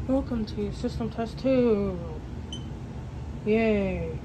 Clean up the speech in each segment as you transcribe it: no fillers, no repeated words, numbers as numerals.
Welcome to System Test 2. Yay.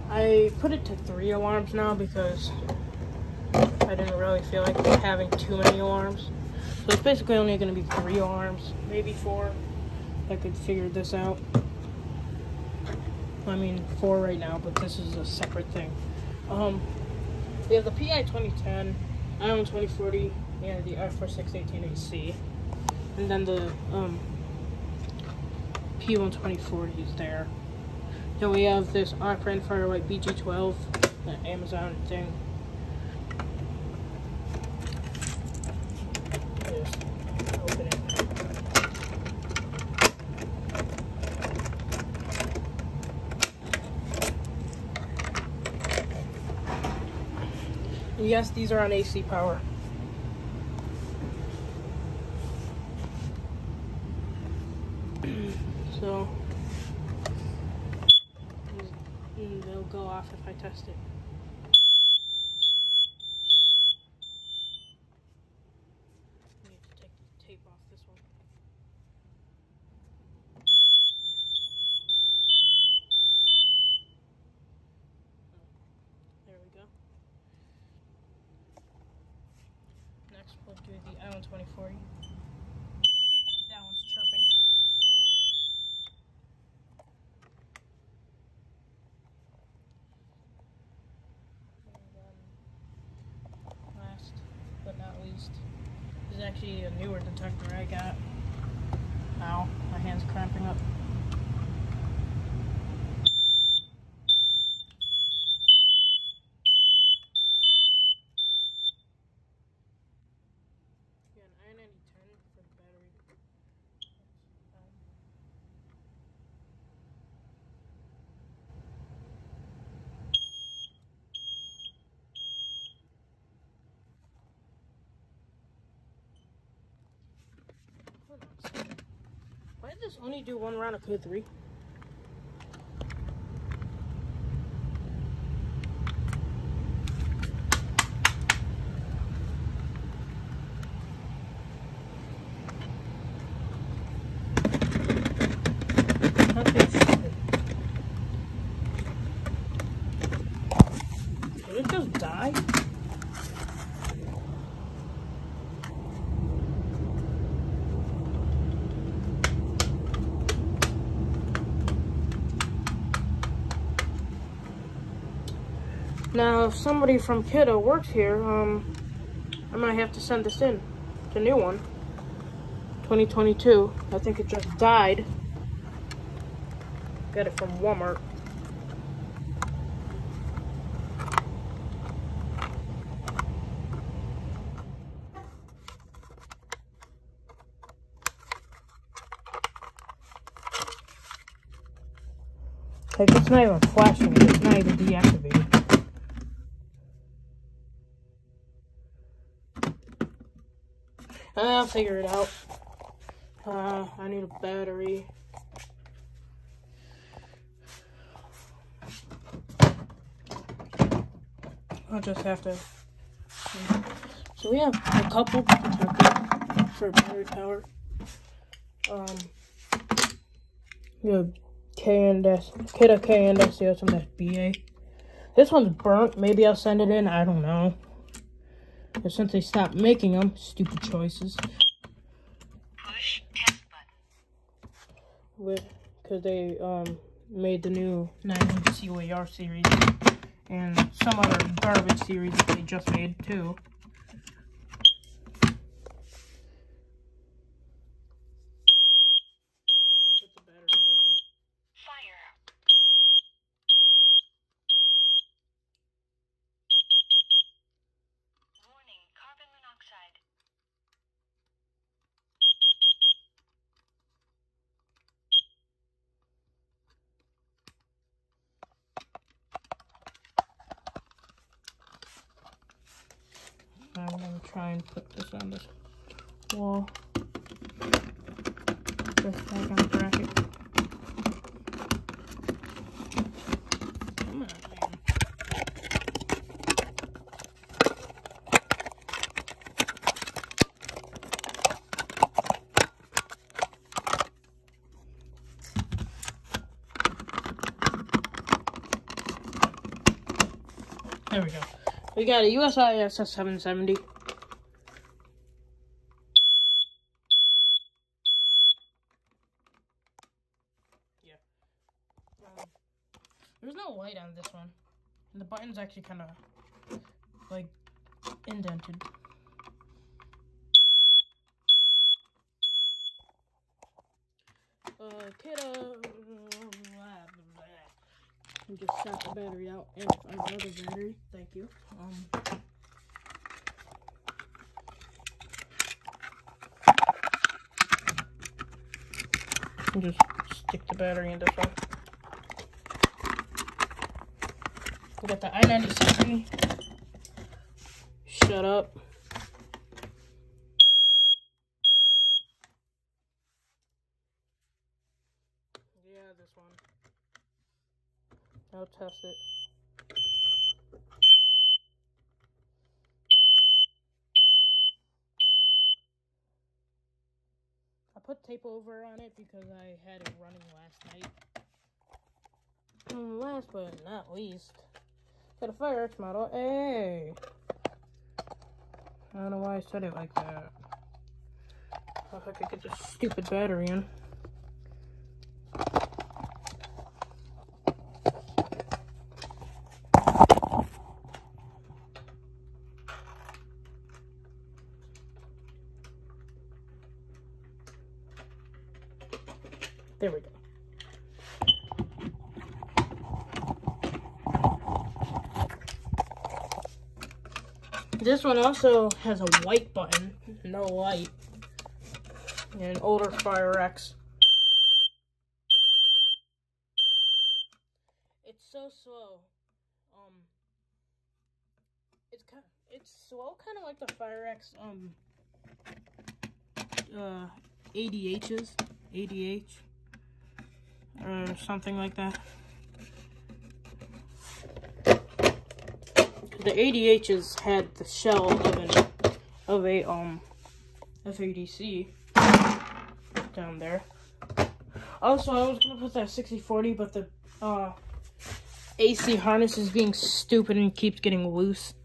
I put it to 3 alarms now because I didn't really feel like having too many alarms. So it's basically only going to be 3 alarms, maybe 4. I could figure this out. I mean 4 right now, but this is a separate thing. We have the PI 2010, ION 2040, and the i4618AC, and then the P1 2040 is there. Then we have this Opran Firelight BG12, the Amazon thing. Just open it. And yes, these are on AC power. So they'll go off if I test it. I need to take the tape off this one. There we go. Next we'll do the ION 2040. That one's chirping. Last but not least, this is actually a newer detector I got. Ow, my hand's cramping up. Yeah, an i9010 for the battery. Hold on a second. Why did this only do 1 round of code 3? Did it just die? Now, if somebody from Kiddo works here, I might have to send this in. It's a new one. 2022. I think it just died. Got it from Walmart. Like, it's not even flashing. It's not even deactivated. I'll figure it out. I need a battery. I'll just have to. So we have a couple protectors for battery power. We have Kiddo K and S, the that's BA. This one's burnt. Maybe I'll send it in. I don't know. But since they stopped making them, stupid choices. Push test button. Because they made the new 900 COAR series and some other garbage series that they just made too. I'm going to try and put this on this wall. Just back on the bracket. Come on, man. We got a USI SS770. Yeah. There's no light on this one. And the button's actually kind of, like, indented. Kiddo. Just shot the battery out and another battery. Thank you. Just stick the battery in this one. We got the i9060. Shut up. Yeah, this one. I'll test it. I put tape over on it because I had it running last night. Last but not least, got a FireX Model A. I don't know why I said it like that. If I could get this stupid battery in. There we go. This one also has a white button, no light, and older FireX. It's so slow. It's slow, kind of like the FireX ADH, or something like that. The ADHs had the shell of a FADC down there. Also, I was gonna put that 6040, but the AC harness is being stupid and keeps getting loose.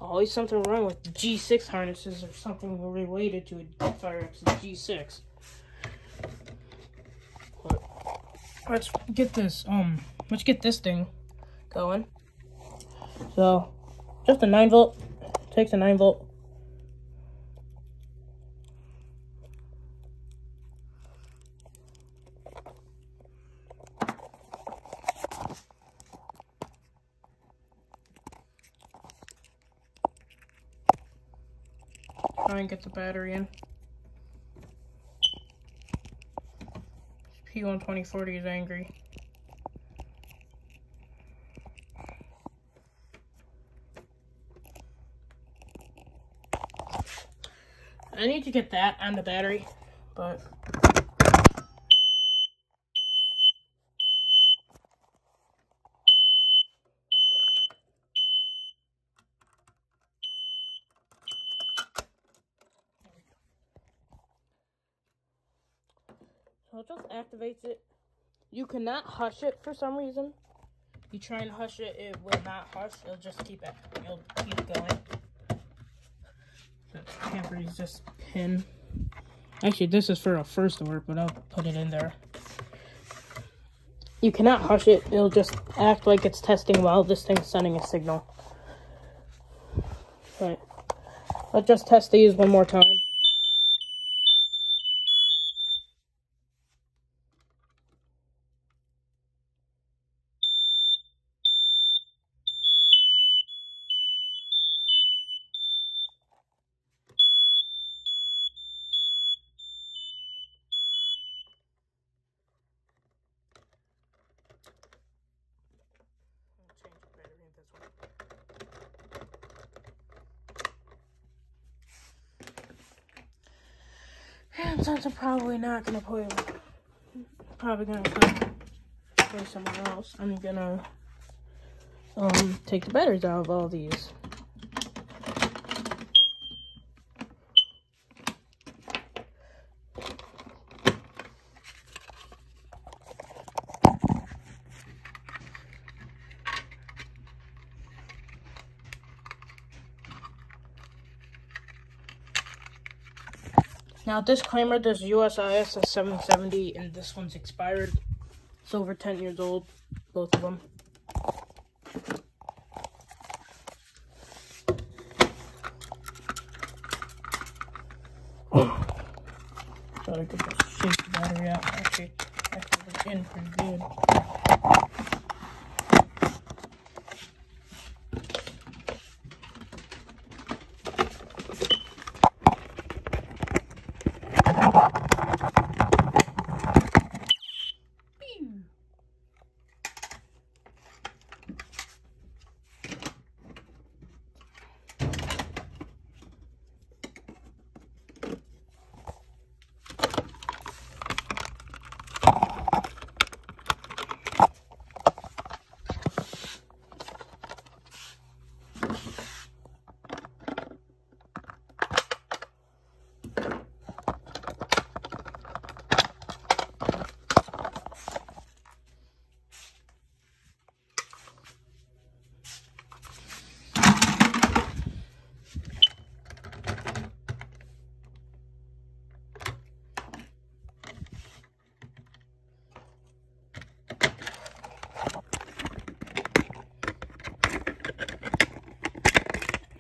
Always something wrong with G6 harnesses or something related to a FireX G6. But let's get this thing going. So, just a 9-volt. Takes a 9-volt. Try and get the battery in. P12040 is angry. I need to get that on the battery, but so it just activates it. You cannot hush it for some reason. You try and hush it, it will not hush. It'll just keep going. The tamper is just pin. Actually, this is for a first work, but I'll put it in there. You cannot hush it. It'll just act like it's testing while this thing's sending a signal. Right. Let's just test these one more time. And since I'm probably not gonna play, play somewhere else, I'm gonna take the batteries out of all these. Now, disclaimer, this USIS is 770 and this one's expired. It's over 10 years old, both of them. So I could just shake the battery out. Actually it's in pretty good.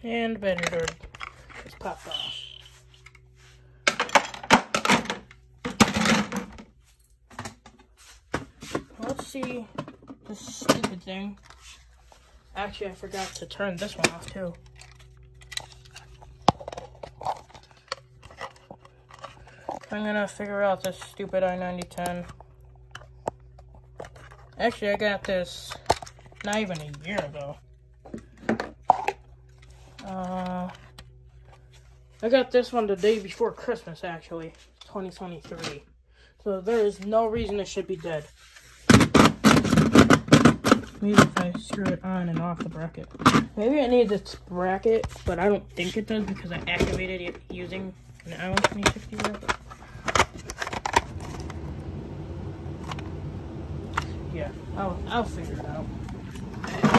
And the battery door just popped off. Let's see this stupid thing. Actually, I forgot to turn this one off too. I'm gonna figure out this stupid i9010. Actually, I got this not even a year ago. I got this one the day before Christmas, actually, 2023. So there is no reason it should be dead. Maybe if I screw it on and off the bracket. Maybe it needs its bracket, but I don't think it does because I activated it using an Allen 2060. Yeah, I'll figure it out.